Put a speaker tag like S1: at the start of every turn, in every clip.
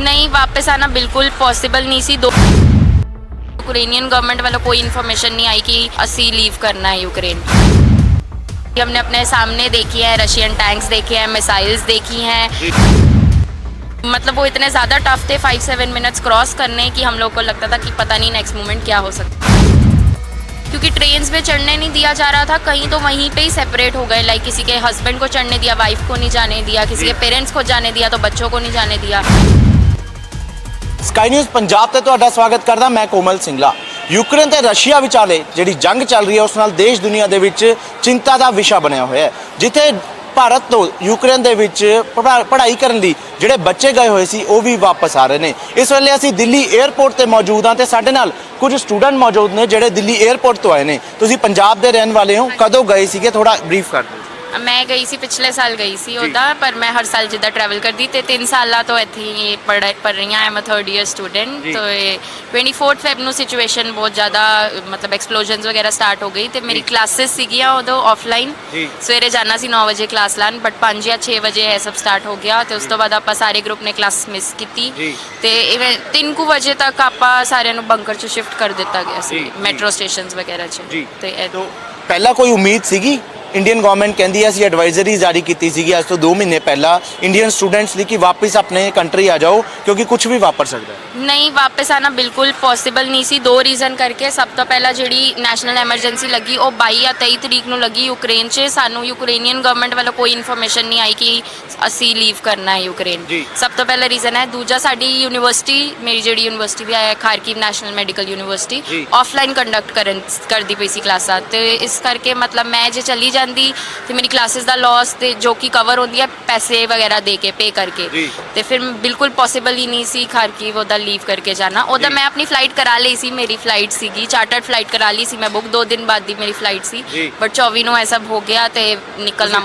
S1: नहीं, वापस आना बिल्कुल पॉसिबल नहीं सी। दो यूक्रेनियन गवर्नमेंट वालों कोई इन्फॉर्मेशन नहीं आई कि असी लीव करना है यूक्रेन। हमने अपने सामने देखी है, रशियन टैंक्स देखे हैं, मिसाइल्स देखी हैं। मतलब वो इतने ज़्यादा टफ थे 5-7 मिनट्स क्रॉस करने कि हम लोग को लगता था कि पता नहीं नेक्स्ट मोमेंट क्या हो सकता है। क्योंकि ट्रेन्स में चढ़ने नहीं दिया जा रहा था, कहीं तो वहीं पे ही सेपरेट हो गए। लाइक किसी के हस्बैंड को चढ़ने दिया, वाइफ को नहीं जाने दिया, किसी के पेरेंट्स को जाने दिया तो बच्चों को नहीं जाने दिया।
S2: ਸਕਾਈ ਨਿਊਜ਼ ਪੰਜਾਬ ਤੇ ਤੁਹਾਡਾ ਸਵਾਗਤ ਕਰਦਾ ਮੈਂ ਕੋਮਲ ਸਿੰਗਲਾ। ਯੂਕਰੇਨ ਤੇ ਰਸ਼ੀਆ ਵਿਚਾਲੇ ਜਿਹੜੀ ਜੰਗ ਚੱਲ ਰਹੀ ਹੈ ਉਸ ਨਾਲ ਦੇਸ਼ ਦੁਨੀਆ ਦੇ ਵਿੱਚ ਚਿੰਤਾ ਦਾ ਵਿਸ਼ਾ ਬਣਿਆ ਹੋਇਆ ਹੈ। ਜਿੱਥੇ ਭਾਰਤ ਤੋਂ ਯੂਕਰੇਨ ਦੇ ਵਿੱਚ ਪੜ੍ਹਾਈ ਕਰਨ ਲਈ ਜਿਹੜੇ ਬੱਚੇ ਗਏ ਹੋਏ ਸੀ ਉਹ ਵੀ ਵਾਪਸ ਆ ਰਹੇ ਨੇ। ਇਸ ਵੇਲੇ ਅਸੀਂ ਦਿੱਲੀ 에ਅਰਪੋਰਟ ਤੇ ਮੌਜੂਦ ਹਾਂ ਤੇ ਸਾਡੇ ਨਾਲ ਕੁਝ ਸਟੂਡੈਂਟ ਮੌਜੂਦ ਨੇ ਜਿਹੜੇ ਦਿੱਲੀ 에ਅਰਪੋਰਟ ਤੋਂ ਆਏ ਨੇ। ਤੁਸੀਂ ਪੰਜਾਬ ਦੇ ਰਹਿਣ ਵਾਲੇ ਹੋ, ਕਦੋਂ ਗਏ ਸੀਗੇ ਥੋੜਾ ਬਰੀਫ ਕਰ ਦਿਓ।
S1: मैं गई सी, पिछले साल गई सी उदा, पर मैं हर साल जिदा ट्रैवल करती ते 3 साल तो इत्थे ही पढ़ रही हाँ। I am a 3rd year student. तो 24 फेब ਨੂੰ सिचुएशन बहुत ज़्यादा मतलब एक्सप्लोजनस वगैरह स्टार्ट हो गई। तो मेरी क्लासेस सीगियां उदों ऑफलाइन, सवेरे जाना सी 9 ਵਜੇ क्लास लान, बट 5 ਜਾਂ 6 ਵਜੇ ਇਹ सब स्टार्ट हो गया। तो उस तो बाद ਆਪਾਂ ਸਾਰੇ ग्रुप ने क्लास मिस की ਤੇ 3 ਕੁ ਵਜੇ ਤੱਕ ਆਪਾਂ ਸਾਰਿਆਂ ਨੂੰ ਬੰਕਰ 'ਚ ਸ਼ਿਫਟ ਕਰ ਦਿੱਤਾ ਗਿਆ ਸੀ ਮੈਟਰੋ ਸਟੇਸ਼ਨਸ ਵਗੈरह 'ਚ। ਤੇ
S2: ਪਹਿਲਾਂ ਕੋਈ ਉਮੀਦ ਸੀਗੀ? ਇੰਡੀਅਨ ਗਵਰਨਮੈਂਟ ਕਹਿੰਦੀ ਹੈ ਅਸੀਂ ਐਡਵਾਈਜ਼ਰੀ ਜਾਰੀ ਕੀਤੀ ਸੀਗੀ ਅੱਜ ਤੋਂ 2 ਮਹੀਨੇ ਪਹਿਲਾਂ ਇੰਡੀਅਨ ਸਟੂਡੈਂਟਸ ਲਈ ਕਿ ਵਾਪਸ ਆਪਣੇ ਕੰਟਰੀ ਆ ਜਾਓ ਕਿਉਂਕਿ ਕੁਝ ਵੀ ਵਾਪਰ ਸਕਦਾ ਹੈ।
S1: ਨਹੀਂ, ਵਾਪਸ ਆਣਾ ਬਿਲਕੁਲ ਪੋਸੀਬਲ ਨਹੀਂ ਸੀ। 2 ਰੀਜ਼ਨ ਕਰਕੇ। ਸਭ ਤੋਂ ਪਹਿਲਾਂ ਜਿਹੜੀ ਨੈਸ਼ਨਲ ਐਮਰਜੈਂਸੀ ਲੱਗੀ ਉਹ 22 ਜਾਂ 23 ਤਰੀਕ ਨੂੰ ਲੱਗੀ ਯੂਕਰੇਨ 'ਚ। ਸਾਨੂੰ ਯੂਕਰੇਨੀਅਨ ਗਵਰਨਮੈਂਟ ਵੱਲੋਂ ਕੋਈ ਇਨਫੋਰਮੇਸ਼ਨ ਨਹੀਂ ਆਈ ਕਿ ਅਸੀਂ ਲੀਵ ਕਰਨਾ ਹੈ ਯੂਕਰੇਨ। ਸਭ ਤੋਂ ਪਹਿਲਾ ਰੀਜ਼ਨ ਹੈ। ਦੂਜਾ, ਸਾਡੀ ਯੂਨੀਵਰਸਿਟੀ, ਮੇਰੀ ਜਿਹੜੀ ਯੂਨੀਵਰਸਿਟੀ ਵੀ ਹੈ Kharkiv national medical university, offline conduct ਕਰਦੀ ਪਈ ਸੀ ਕਲਾਸਾਂ। ਤੇ ਇਸ ਕਰਕੇ ਮਤਲਬ ਮੈਂ ਜੇ ਚਲੀ ਜਾਂਦੀ ਤੇ ਮੇਰੀ ਕਲਾਸਿਸ ਦਾ ਲਾਸ ਤੇ ਜੋ ਕਿ ਕਵਰ ਹੁੰਦੀ ਹੈ ਪੈਸੇ ਵਗੈਰਾ ਦੇ ਕੇ ਪੇ ਕਰਕੇ, ਤੇ ਫਿਰ ਬਿਲਕੁਲ ਪੋਸੀਬਲ ਹੀ ਨਹੀਂ ਸੀ ਖਾਰਕਿਵ ਉਹਦਾ ਲੀਵ ਕਰਕੇ ਜਾਣਾ। ਉਹਦਾ ਮੈਂ ਆਪਣੀ ਫਲਾਈਟ ਕਰਾ ਲਈ ਸੀ, ਮੇਰੀ ਫਲਾਈਟ ਸੀਗੀ ਚਾਰਟਰਡ ਫਲਾਈਟ ਕਰਾ ਲਈ ਸੀ ਮੈਂ ਬੁੱਕ। 2 ਦਿਨ ਬਾਅਦ ਦੀ ਮੇਰੀ ਫਲਾਈਟ ਸੀ, ਬਟ 24 ਨੂੰ ਇਹ ਸਭ ਹੋ ਗਿਆ ਤੇ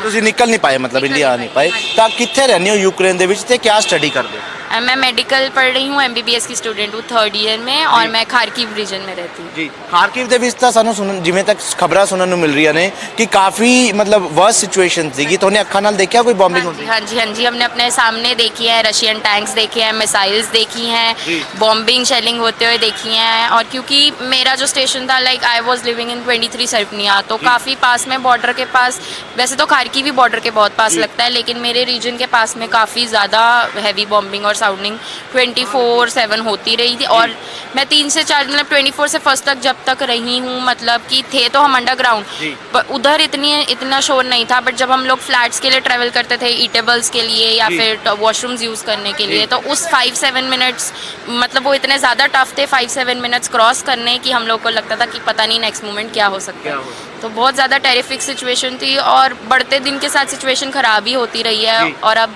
S1: ਤੁਸੀਂ
S2: ਨਿਕਲ ਨਹੀਂ ਪਾਏ, ਮਤਲਬ ਇੰਡੀਆ ਆ ਨਹੀਂ ਪਾਏ। ਤਾਂ ਕਿੱਥੇ ਰਹਿੰਦੇ ਹੋ ਯੂਕਰੇਨ ਦੇ ਵਿੱਚ ਤੇ ਕੀ ਸਟੱਡੀ ਕਰਦੇ ਹੋ?
S1: मैं मेडिकल पढ़ रही हूँ, MBBS की स्टूडेंट हूँ 3rd ईयर में, और मैं खारकिव रीजन में रहती हूँ।
S2: जी, खारकिव ਦੇ ਵਿੱਚ ਤਾਂ ਸਾਨੂੰ ਸੁਣਨ ਜਿਵੇਂ ਤੱਕ ਖਬਰਾਂ ਸੁਣਨ ਨੂੰ ਮਿਲ ਰਹੀਆਂ ਨੇ ਕਿ ਕਾਫੀ मतलब वर्स्ट सिचुएशन ਸੀਗੀ। ਤੁਹਾਨੇ ਅੱਖਾਂ ਨਾਲ ਦੇਖਿਆ ਕੋਈ बॉम्बिंग ਹੁੰਦੀ?
S1: हाँ जी, हमने अपने सामने देखी है, रशियन टैंक्स देखे हैं, मिसाइल्स देखी हैं, बॉम्बिंग शेलिंग होते हुए देखी हैं। और क्योंकि मेरा जो स्टेशन था, like I was living in 23 सर्पनिया, तो काफ़ी पास में बॉर्डर के पास। वैसे तो खारकिव भी बॉर्डर के बहुत पास लगता है, लेकिन मेरे रीजन के पास में काफ़ी ज़्यादा हैवी बॉम्बिंग और साउंडिंग 24/7 होती रही थी। और मैं 3 से 4 मतलब 24 से फर्स्ट तक जब तक रही हूँ, मतलब कि थे तो हम अंडरग्राउंड, पर उधर इतना शोर नहीं था। बट जब हम लोग फ्लैट्स के लिए ट्रैवल करते थे, ईटेबल्स के लिए या फिर वॉशरूम्स यूज़ करने के लिए, तो उस 5-7 मिनट्स मतलब वो इतने ज़्यादा टफ थे 5-7 मिनट्स क्रॉस करने कि हम लोग को लगता था कि पता नहीं नेक्स्ट मोमेंट क्या हो सकता है। तो बहुत ज़्यादा टेरिफिक सिचुएशन थी, और बढ़ते दिन के साथ सिचुएशन ख़राब ही होती रही है। और अब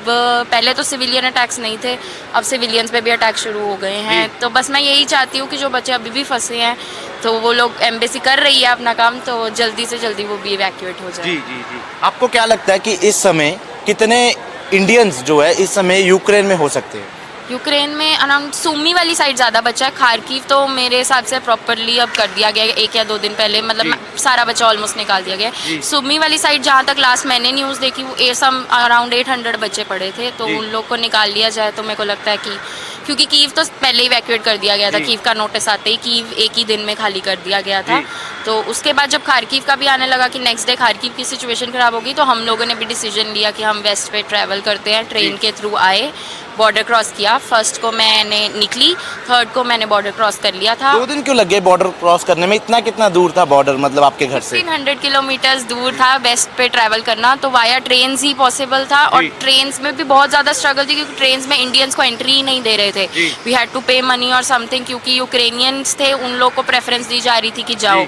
S1: पहले तो सिविलियन अटैक्स नहीं थे, अब सिविलियंस पे भी अटैक शुरू हो गए हैं। तो बस मैं यही चाहती हूँ कि जो बच्चे अभी भी फंसे हैं, तो वो लोग, एम्बेसी कर रही है अपना काम, तो जल्दी से जल्दी वो भी इवैक्यूएट हो जाए।
S2: जी। आपको क्या लगता है कि इस समय कितने इंडियंस जो है इस समय यूक्रेन में हो सकते हैं?
S1: यूक्रेन में अराउंड सुमी वाली साइड ज़्यादा बचा है। खारकिव तो मेरे हिसाब से प्रॉपरली अब कर दिया गया है, 1 या 2 दिन पहले मतलब सारा बच्चा ऑलमोस्ट निकाल दिया गया है। सुमी वाली साइड जहाँ तक लास्ट मैंने न्यूज़ देखी, वो सम अराउंड 800 बच्चे पड़े थे, तो उन लोग को निकाल लिया जाए तो मेरे को लगता है कि, क्योंकि कीव तो पहले ही इवैक्यूएट कर दिया गया था, कीव का नोटिस आते ही कीव 1 ही दिन में खाली कर दिया गया था। तो उसके बाद जब खारकिव का भी आने लगा कि नेक्स्ट डे खारकिव की सिचुएशन ख़राब होगी, तो हम लोगों ने भी डिसीजन लिया कि हम वेस्ट पे ट्रैवल करते हैं। ट्रेन के थ्रू आए, बॉर्डर क्रॉस किया। 1st को मैंने निकली, 3rd को मैंने बॉर्डर क्रॉस कर लिया था।
S2: 2 दिन क्यों लगे बॉर्डर क्रॉस करने में? कितना दूर था बॉर्डर, मतलब आपके घर से?
S1: 300 किलोमीटर्स दूर था वेस्ट पे ट्रैवल करना, तो वाया ट्रेन्स ही पॉसिबल था। और ट्रेन्स में भी बहुत ज़्यादा स्ट्रगल थी, क्योंकि ट्रेन्स में इंडियंस को एंट्री ही नहीं दे रहे थे। वी हैड टू पे मनी और समथिंग, क्योंकि यूक्रेनियंस थे, उन लोग को प्रेफरेंस दी जा रही थी कि जाओ।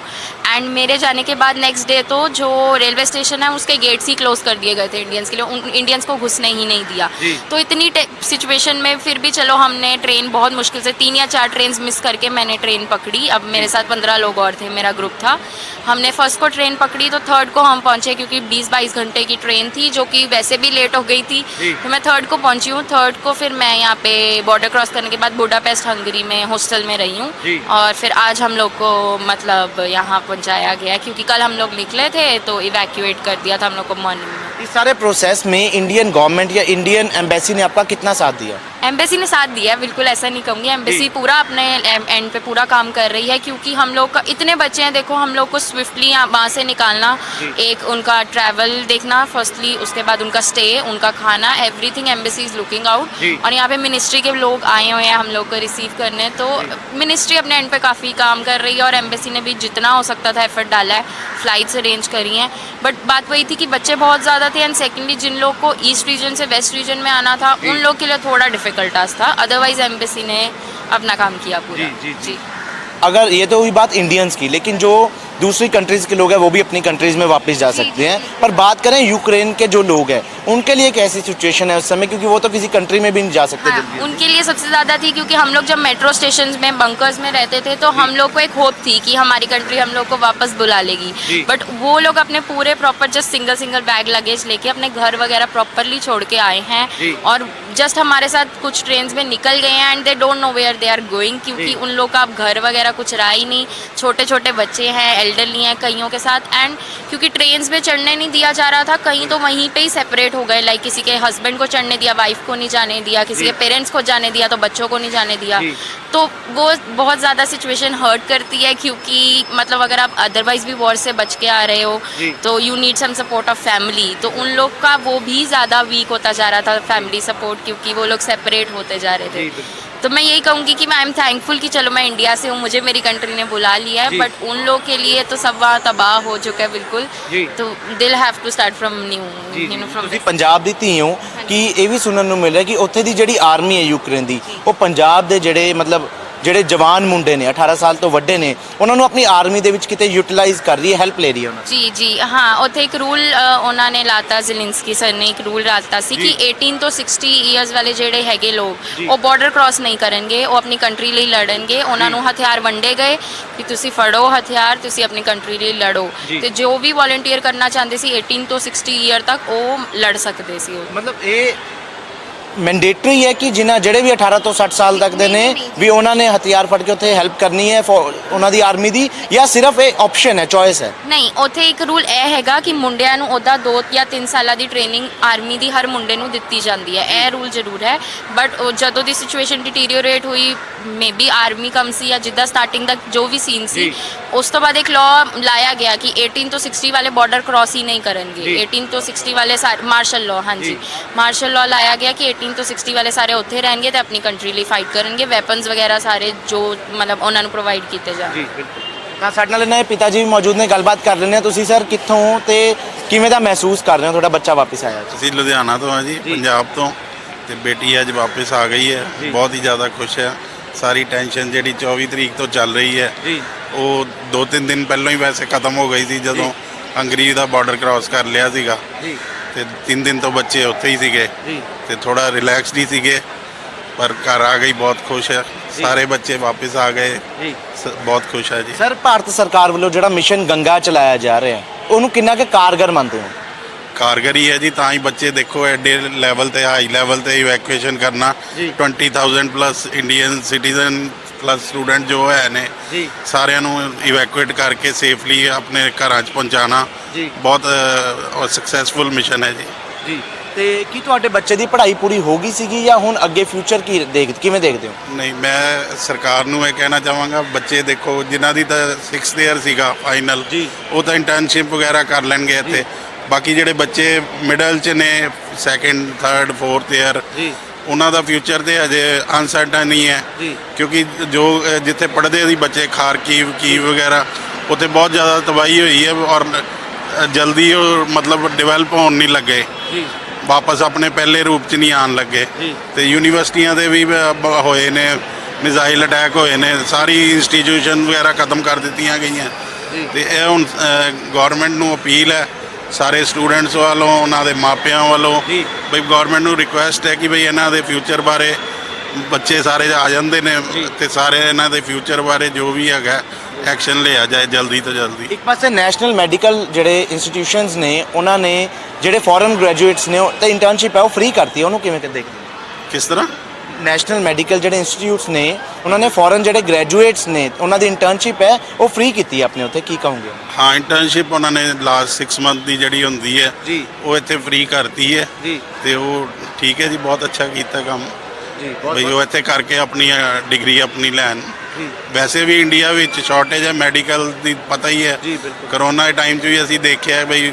S1: एंड मेरे जाने के बाद नेक्स्ट डे तो जो रेलवे स्टेशन है उसके गेट्स ही क्लोज कर दिए गए थे इंडियंस के लिए, इंडियंस को घुसने ही नहीं दिया। तो इतनी सिचुएशन में फिर भी चलो हमने ट्रेन बहुत मुश्किल से 3 या 4 ट्रेन मिस करके मैंने ट्रेन पकड़ी। अब मेरे साथ 15 लोग और थे, मेरा ग्रुप था। हमने 1st को ट्रेन पकड़ी, तो 3rd को हम पहुँचे, क्योंकि 20-22 घंटे की ट्रेन थी जो कि वैसे भी लेट हो गई थी। तो मैं 3rd को पहुँची हूँ। 3rd को फिर मैं यहाँ पे बॉर्डर क्रॉस करने के बाद बुडापेस्ट हंगरी में हॉस्टल में रही हूँ, और फिर आज हम लोग को मतलब यहाँ पहुँचाया गया, क्योंकि कल हम लोग निकले थे तो इवैक्यूएट कर दिया था हम लोग को मॉर्निंग में।
S2: इस सारे प्रोसेस में इंडियन गवर्नमेंट या इंडियन एम्बेसी ने आपका कितना साथ दिया?
S1: एम्बेसी ने साथ दिया, बिल्कुल ऐसा नहीं कहूँगी। एम्बेसी पूरा अपने एंड पे पूरा काम कर रही है, क्योंकि हम लोग का इतने बच्चे हैं, देखो हम लोग को स्विफ्टली वहाँ से निकालना, एक उनका ट्रैवल देखना फर्स्टली, उसके बाद उनका स्टे, उनका खाना, everything embassy is looking out. और यहाँ पे मिनिस्ट्री के लोग आए हुए हैं हम लोग को रिसीव करने, तो मिनिस्ट्री अपने एंड पे काफ़ी काम कर रही है और एम्बेसी ने भी जितना हो सकता था एफर्ट डाला है, फ्लाइट्स अरेंज करी हैं। बट बात वही थी कि बच्चे बहुत ज़्यादा थे, एंड सेकेंडली जिन लोग को ईस्ट रीजन से वेस्ट रीजन में आना था उन लोग के लिए थोड़ा डिफिकल्ट टास्क था। अदरवाइज एम्बेसी ने अपना काम किया पूरा। जी।
S2: अगर ये तो हुई बात इंडियंस की, लेकिन जो दूसरी कंट्रीज़ के लोग हैं वो भी अपनी कंट्रीज़ में वापस जा सकते हैं। पर बात करें यूक्रेन के जो लोग हैं उनके लिए कैसी सिचुएशन है उस समय, क्योंकि वो तो किसी कंट्री में भी नहीं जा सकते जल्दी।
S1: उनके लिए सबसे ज़्यादा थी, क्योंकि हम लोग जब मेट्रो स्टेशन में बंकर्स में रहते थे तो हम लोग को एक होप थी कि हमारी कंट्री हम लोग को वापस बुला लेगी। बट वो लोग अपने पूरे proper just single bag luggage लेके अपने घर वगैरह प्रॉपरली छोड़ के आए हैं, और जस्ट हमारे साथ कुछ ट्रेन में निकल गए हैं and they don't know where they are going, क्योंकि उन लोग का अब घर वगैरह कुछ रहा ही नहीं। छोटे छोटे बच्चे हैं, एल्डरली हैं कईयों के साथ, एंड क्योंकि ट्रेन में चढ़ने नहीं दिया जा रहा था, कहीं तो वहीं पे ही सेपरेट हो गए। लाइक किसी के हस्बैंड को चढ़ने दिया, वाइफ को नहीं जाने दिया, किसी के पेरेंट्स को जाने दिया तो बच्चों को नहीं जाने दिया। तो वो बहुत ज़्यादा सिचुएशन हर्ट करती है, क्योंकि मतलब अगर आप अदरवाइज भी वॉर से बच के आ रहे हो तो you need some support of family. तो उन लोग का वो भी ज़्यादा वीक होता जा रहा था फैमिली सपोर्ट, क्योंकि वो लोग सेपरेट होते जा रहे थे। तो मैं यही कहूँगी कि मैं आई एम थैंकफुल कि चलो मैं इंडिया से हूँ, मुझे मेरी कंट्री ने बुला लिया है, बट उन लोग के लिए तो सब वहाँ तबाह हो चुका है बिल्कुल। तो they'll have to start from new from.
S2: ਤੁਸੀਂ ਪੰਜਾਬ ਦੀ ਧੀ ਹੋ ਕਿ ਇਹ ਵੀ ਸੁਣਨ ਨੂੰ ਮਿਲ ਰਿਹਾ ਕਿ ਉੱਥੇ ਦੀ ਜਿਹੜੀ ਆਰਮੀ ਹੈ ਯੂਕਰੇਨ ਦੀ, ਉਹ ਪੰਜਾਬ ਦੇ ਜਿਹੜੇ ਮਤਲਬ ਜਿਹੜੇ ਜਵਾਨ ਮੁੰਡੇ ਨੇ 18 ਸਾਲ ਤੋਂ ਵੱਡੇ ਨੇ ਉਹਨਾਂ ਨੂੰ ਆਪਣੀ ਆਰਮੀ ਦੇ ਵਿੱਚ ਕਿਤੇ ਯੂਟਿਲਾਈਜ਼ ਕਰ ਰਹੀ ਹੈ, ਹੈਲਪ ਲੈ ਰਹੀ ਹੈ ਉਹਨਾਂ ਦੀ।
S1: ਜੀ ਹਾਂ, ਉੱਥੇ ਇੱਕ ਰੂਲ ਉਹਨਾਂ ਨੇ ਲਾਤਾ, ਜ਼ੈਲੈਂਸਕੀ ਸਰ ਨੇ ਇੱਕ ਰੂਲ ਲਾਤਾ ਸੀ ਕਿ 18 ਤੋਂ 60 ਇਅਰਸ ਵਾਲੇ ਜਿਹੜੇ ਹੈਗੇ ਲੋਕ ਉਹ ਬਾਰਡਰ ਕ੍ਰਾਸ ਨਹੀਂ ਕਰਨਗੇ, ਉਹ ਆਪਣੀ ਕੰਟਰੀ ਲਈ ਲੜਨਗੇ। ਉਹਨਾਂ ਨੂੰ ਹਥਿਆਰ ਵੰਡੇ ਗਏ ਕਿ ਤੁਸੀਂ ਫੜੋ ਹਥਿਆਰ, ਤੁਸੀਂ ਆਪਣੀ ਕੰਟਰੀ ਲਈ ਲੜੋ। ਤੇ ਜੋ ਵੀ ਵੋਲੰਟੀਅਰ ਕਰਨਾ ਚਾਹੁੰਦੇ ਸੀ 18 ਤੋਂ 60 ਇਅਰ ਤੱਕ ਉਹ ਲੜ ਸਕਦੇ ਸੀ।
S2: ਮਤਲਬ ਇਹ ਮੈਂਡੇਟਰੀ ਹੈ ਕਿ ਜਿਨ੍ਹਾਂ ਜਿਹੜੇ ਵੀ 18 ਤੋਂ 60 ਸਾਲ ਤੱਕ ਦੇ ਨੇ ਵੀ ਉਹਨਾਂ ਨੇ ਹਥਿਆਰ ਫੜ ਕੇ ਉੱਥੇ ਹੈਲਪ ਕਰਨੀ ਹੈ ਉਹਨਾਂ ਦੀ ਆਰਮੀ ਦੀ, ਜਾਂ ਸਿਰਫ ਇਹ ਆਪਸ਼ਨ ਹੈ, ਚੋਇਸ ਹੈ?
S1: ਨਹੀਂ, ਉੱਥੇ ਇੱਕ ਰੂਲ ਇਹ ਹੈਗਾ ਕਿ ਮੁੰਡਿਆਂ ਨੂੰ ਉਹਦਾ 2 ਜਾਂ 3 ਸਾਲਾਂ ਦੀ ਟ੍ਰੇਨਿੰਗ ਆਰਮੀ ਦੀ ਹਰ ਮੁੰਡੇ ਨੂੰ ਦਿੱਤੀ ਜਾਂਦੀ ਹੈ, ਇਹ ਰੂਲ ਜ਼ਰੂਰ ਹੈ। ਬਟ ਜਦੋਂ ਦੀ ਸਿਚੁਏਸ਼ਨ ਡਿਟੀਰੀਓਰੇਟ ਹੋਈ, ਮੇਬੀ ਆਰਮੀ ਕਮ ਸੀ ਜਾਂ ਜਿੱਦਾਂ ਸਟਾਰਟਿੰਗ ਦਾ ਜੋ ਵੀ ਸੀਨ ਸੀ, ਉਸ ਤੋਂ ਬਾਅਦ ਇੱਕ ਲਾਅ ਲਾਇਆ ਗਿਆ ਕਿ 18 ਤੋਂ 60 ਵਾਲੇ ਬਾਰਡਰ ਕ੍ਰਾਸ ਹੀ ਨਹੀਂ ਕਰਨਗੇ। 18 ਤੋਂ 60 ਵਾਲੇ ਮਾਰਸ਼ਲ ਲਾਅ, ਹਾਂਜੀ ਮਾਰਸ਼ਲ ਲਾਅ ਲਾਇਆ ਗਿਆ ਕਿ 18 ਤੋਂ 60 ਵਾਲੇ ਸਾਰੇ ਉੱਥੇ ਰਹਿਣਗੇ ਤੇ ਆਪਣੀ ਕੰਟਰੀ ਲਈ ਫਾਈਟ ਕਰਨਗੇ। ਵੈਪਨਸ ਵਗੈਰਾ ਸਾਰੇ ਜੋ ਮਤਲਬ ਉਹਨਾਂ ਨੂੰ ਪ੍ਰੋਵਾਈਡ ਕੀਤੇ ਜਾਣ।
S2: ਜੀ ਬਿਲਕੁਲ। ਤਾਂ ਸਾਡੇ ਨਾਲ ਇਹਨਾਂ ਦੇ ਪਿਤਾ ਜੀ ਵੀ ਮੌਜੂਦ ਨੇ, ਗੱਲਬਾਤ ਕਰ ਲੈਂਦੇ ਹਾਂ। ਤੁਸੀਂ ਸਰ ਕਿੱਥੋਂ ਤੇ ਕਿਵੇਂ ਦਾ ਮਹਿਸੂਸ ਕਰ ਰਹੇ ਹੋ, ਤੁਹਾਡਾ ਬੱਚਾ ਵਾਪਸ ਆਇਆ?
S3: ਅਸੀਂ ਲੁਧਿਆਣਾ ਤੋਂ ਹਾਂ ਜੀ, ਪੰਜਾਬ ਤੋਂ, ਤੇ ਬੇਟੀ ਅੱਜ ਵਾਪਸ ਆ ਗਈ ਹੈ। ਬਹੁਤ ਹੀ ਜ਼ਿਆਦਾ ਖੁਸ਼ ਹੈ। ਸਾਰੀ ਟੈਨਸ਼ਨ ਜਿਹੜੀ 24 ਤਰੀਕ ਤੋਂ ਚੱਲ ਰਹੀ ਹੈ ਉਹ 2-3 ਦਿਨ ਪਹਿਲਾਂ ਹੀ ਵੈਸੇ ਖਤਮ ਹੋ ਗਈ ਸੀ, ਜਦੋਂ ਹੰਗਰੀ ਦਾ ਬਾਰਡਰ ਕ੍ਰਾਸ ਕਰ ਲਿਆ ਸੀਗਾ। ਤੇ 3 ਦਿਨ ਤੋਂ ਬੱਚੇ ਉੱਥੇ ਹੀ ਸੀਗੇ ਤੇ ਥੋੜਾ ਰਿਲੈਕਸਡ ਹੀ ਸੀਗੇ, ਪਰ ਘਰ ਆ ਗਈ, ਬਹੁਤ ਖੁਸ਼ ਹੈ। ਸਾਰੇ ਬੱਚੇ ਵਾਪਸ ਆ ਗਏ, ਬਹੁਤ ਖੁਸ਼ ਹੈ ਜੀ।
S2: ਸਰ ਭਾਰਤ ਸਰਕਾਰ ਵੱਲੋਂ ਜਿਹੜਾ ਮਿਸ਼ਨ ਗੰਗਾ ਚਲਾਇਆ ਜਾ ਰਿਹਾ ਹੈ ਉਹਨੂੰ ਕਿੰਨਾ ਕੁ ਕਾਰਗਰ ਮੰਨਦੇ ਹੋ?
S3: ਕਾਰਗਰ ਹੀ ਹੈ ਜੀ, ਤਾਂ ਹੀ ਬੱਚੇ ਦੇਖੋ ਐਡੇ ਲੈਵਲ ਤੇ, ਹਾਈ ਲੈਵਲ ਤੇ ਇਵੈਕੂਏਸ਼ਨ ਕਰਨਾ। 20,000 plus Indian citizen plus student ਜੋ ਹੈ ਨੇ, ਸਾਰਿਆਂ ਨੂੰ ਇਵੈਕੂਏਟ ਕਰਕੇ ਸੇਫਲੀ ਆਪਣੇ ਘਰਾਂ 'ਚ ਪਹੁੰਚਾਉਣਾ ਬਹੁਤ ਸਕਸੈਸਫੁਲ ਮਿਸ਼ਨ ਹੈ ਜੀ।
S2: ਤੇ ਕੀ ਤੁਹਾਡੇ ਬੱਚੇ ਦੀ ਪੜ੍ਹਾਈ ਪੂਰੀ ਹੋ ਗਈ ਸੀਗੀ ਜਾਂ ਹੁਣ ਅੱਗੇ ਫਿਊਚਰ ਕਿਵੇਂ ਦੇਖਦੇ ਹੋ?
S3: ਨਹੀਂ, ਮੈਂ ਸਰਕਾਰ ਨੂੰ ਇਹ ਕਹਿਣਾ ਚਾਹਾਂਗਾ, ਬੱਚੇ ਦੇਖੋ ਜਿਨ੍ਹਾਂ ਦੀ ਤਾਂ 6th ਈਅਰ ਸੀਗਾ ਫਾਈਨਲ, ਉਹ ਤਾਂ ਇੰਟਰਨਸ਼ਿਪ ਵਗੈਰਾ ਕਰ ਲੈਣਗੇ ਇੱਥੇ। ਬਾਕੀ ਜਿਹੜੇ ਬੱਚੇ ਮਿਡਲ 'ਚ ਨੇ, 2nd, 3rd, 4th ਈਅਰ, ਉਹਨਾਂ ਦਾ ਫਿਊਚਰ ਤੇ ਅਜੇ ਅਨਸਰਟਨ ਹੀ ਹੈ, ਕਿਉਂਕਿ ਜੋ ਜਿੱਥੇ ਪੜ੍ਹਦੇ ਸੀ ਬੱਚੇ, ਖਾਰਕੀਵ ਕੀਵ ਵਗੈਰਾ, ਉੱਥੇ ਬਹੁਤ ਜ਼ਿਆਦਾ ਤਬਾਹੀ ਹੋਈ ਹੈ ਔਰ ਜਲਦੀ ਉਹ ਮਤਲਬ ਡਿਵੈਲਪ ਹੋਣ ਨਹੀਂ ਲੱਗੇ, ਵਾਪਸ ਆਪਣੇ ਪਹਿਲੇ ਰੂਪ 'ਚ ਨਹੀਂ ਆਉਣ ਲੱਗੇ। ਤੇ ਯੂਨੀਵਰਸਿਟੀਆਂ ਦੇ ਵੀ ਹੋਏ ਨੇ, ਮਿਜ਼ਾਈਲ ਅਟੈਕ ਹੋਏ ਨੇ, ਸਾਰੀ ਇੰਸਟੀਟਿਊਸ਼ਨ ਵਗੈਰਾ ਖਤਮ ਕਰ ਦਿੱਤੀਆਂ ਗਈਆਂ। ਤੇ ਇਹ ਹੁਣ ਗੌਰਮੈਂਟ ਨੂੰ ਅਪੀਲ ਹੈ, ਸਾਰੇ ਸਟੂਡੈਂਟਸ ਵੱਲੋਂ, ਉਹਨਾਂ ਦੇ ਮਾਪਿਆਂ ਵੱਲੋਂ, ਬਈ ਗੌਰਮੈਂਟ ਨੂੰ ਰਿਕੁਐਸਟ ਹੈ ਕਿ ਬਈ ਇਹਨਾਂ ਦੇ ਫਿਊਚਰ ਬਾਰੇ, ਬੱਚੇ ਸਾਰੇ ਆ ਜਾਂਦੇ ਨੇ ਤੇ ਸਾਰੇ ਇਹਨਾਂ ਦੇ ਫਿਊਚਰ ਬਾਰੇ ਜੋ ਵੀ ਹੈਗਾ ਐਕਸ਼ਨ ਲਿਆ ਜਾਏ ਜਲਦੀ ਤੋਂ ਜਲਦੀ।
S2: ਇੱਕ ਪਾਸੇ ਨੈਸ਼ਨਲ ਮੈਡੀਕਲ ਜਿਹੜੇ ਇੰਸਟੀਟਿਊਸ਼ਨਸ ਨੇ ਉਹਨਾਂ ਨੇ ਜਿਹੜੇ ਫੋਰਨ ਗ੍ਰੈਜੂਏਟਸ ਨੇ ਤੇ ਇੰਟਰਨਸ਼ਿਪ ਹੈ ਉਹ ਫ੍ਰੀ ਕਰਤੀ, ਉਹਨੂੰ ਕਿਵੇਂ ਦੇਖਦੇ ਹੋ?
S3: ਕਿਸ ਤਰ੍ਹਾਂ?
S2: ਨੈਸ਼ਨਲ ਮੈਡੀਕਲ ਜਿਹੜੇ ਇੰਸਟੀਚਿਊਟਸ ਨੇ ਉਹਨਾਂ ਨੇ ਫੋਰਨ ਜਿਹੜੇ ਗ੍ਰੈਜੂਏਟਸ ਨੇ ਉਹਨਾਂ ਦੀ ਇੰਟਰਨਸ਼ਿਪ ਹੈ ਉਹ ਫ੍ਰੀ ਕੀਤੀ ਹੈ ਆਪਣੇ ਉੱਥੇ, ਕੀ ਕਹੋਗੇ?
S3: ਹਾਂ, ਇੰਟਰਨਸ਼ਿਪ ਉਹਨਾਂ ਨੇ ਲਾਸਟ 6 ਮੰਥ ਦੀ ਜਿਹੜੀ ਹੁੰਦੀ ਹੈ
S2: ਜੀ
S3: ਉਹ ਇੱਥੇ ਫ੍ਰੀ ਕਰਤੀ ਹੈ
S2: ਜੀ
S3: ਤੇ ਉਹ ਠੀਕ ਹੈ ਜੀ, ਬਹੁਤ ਅੱਛਾ ਕੀਤਾ ਕੰਮ
S2: ਜੀ
S3: ਬਈ ਉਹ ਇੱਥੇ ਕਰਕੇ ਆਪਣੀ ਡਿਗਰੀ ਆਪਣੀ ਲੈਣ।
S2: ਜੀ
S3: ਵੈਸੇ ਵੀ ਇੰਡੀਆ ਵਿੱਚ ਸ਼ਾਰਟੇਜ ਹੈ ਮੈਡੀਕਲ ਦੀ, ਪਤਾ ਹੀ ਹੈ।
S2: ਜੀ ਬਿਲਕੁਲ
S3: ਕਰੋਨਾ ਦੇ ਟਾਈਮ 'ਚ ਵੀ ਅਸੀਂ ਦੇਖਿਆ ਬਈ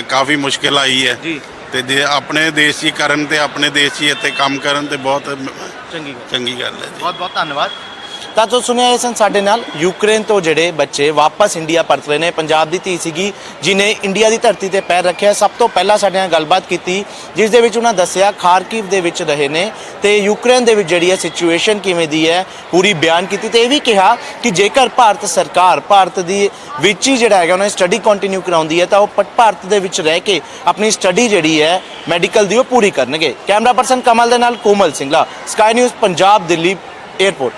S3: ਕਾਫੀ ਮੁਸ਼ਕਿਲ ਆਈ ਹੈ
S2: ਜੀ
S3: ਤੇ ਜੇ ਆਪਣੇ ਦੇਸ਼ 'ਚ ਹੀ ਕਰਨ ਤੇ ਆਪਣੇ ਦੇਸ਼ 'ਚ ਹੀ ਇੱਥੇ ਕੰਮ ਕਰਨ ਤੇ ਬਹੁਤ
S2: ਚੰਗੀ
S3: ਗੱਲ ਹੈ ਜੀ।
S2: ਬਹੁਤ ਬਹੁਤ ਧੰਨਵਾਦ। ਤਾਂ ਤੁਸੀਂ ਸੁਣਿਆ ਇਹ ਸਨ ਸਾਡੇ ਨਾਲ ਯੂਕਰੇਨ ਤੋਂ ਜਿਹੜੇ ਬੱਚੇ ਵਾਪਸ ਇੰਡੀਆ ਪਰਤ ਰਹੇ ਨੇ। ਪੰਜਾਬ ਦੀ ਧੀ ਸੀਗੀ ਜਿਹਨੇ ਇੰਡੀਆ ਦੀ ਧਰਤੀ ਤੇ ਪੈਰ ਰੱਖਿਆ। ਸਭ ਤੋਂ ਪਹਿਲਾਂ ਸਾਡੇ ਨਾਲ ਗੱਲਬਾਤ ਕੀਤੀ ਜਿਸ ਦੇ ਵਿੱਚ ਉਹਨਾਂ ਦੱਸਿਆ ਖਾਰਕਿਵ ਦੇ ਵਿੱਚ ਰਹੇ ਨੇ ਤੇ ਯੂਕਰੇਨ ਦੇ ਵਿੱਚ ਜਿਹੜੀ ਹੈ ਸਿਚੁਏਸ਼ਨ ਕਿਵੇਂ ਦੀ ਹੈ ਪੂਰੀ ਬਿਆਨ ਕੀਤੀ ਤੇ ਇਹ ਵੀ ਕਿਹਾ ਕਿ ਜੇਕਰ ਭਾਰਤ ਸਰਕਾਰ ਭਾਰਤ ਦੀ ਵਿੱਚ ਹੀ ਜਿਹੜਾ ਹੈਗਾ ਉਹਨਾਂ ਦੀ ਸਟੱਡੀ ਕੰਟੀਨਿਊ ਕਰਾਉਂਦੀ ਹੈ ਤਾਂ ਉਹ ਭਾਰਤ ਦੇ ਵਿੱਚ ਰਹਿ ਕੇ ਆਪਣੀ ਸਟੱਡੀ ਜਿਹੜੀ ਹੈ ਮੈਡੀਕਲ ਦੀ ਉਹ ਪੂਰੀ ਕਰਨਗੇ। ਕੈਮਰਾ ਪਰਸਨ ਕਮਲ ਦੇ ਨਾਲ Komal Singla, Sky News Punjab, Delhi airport.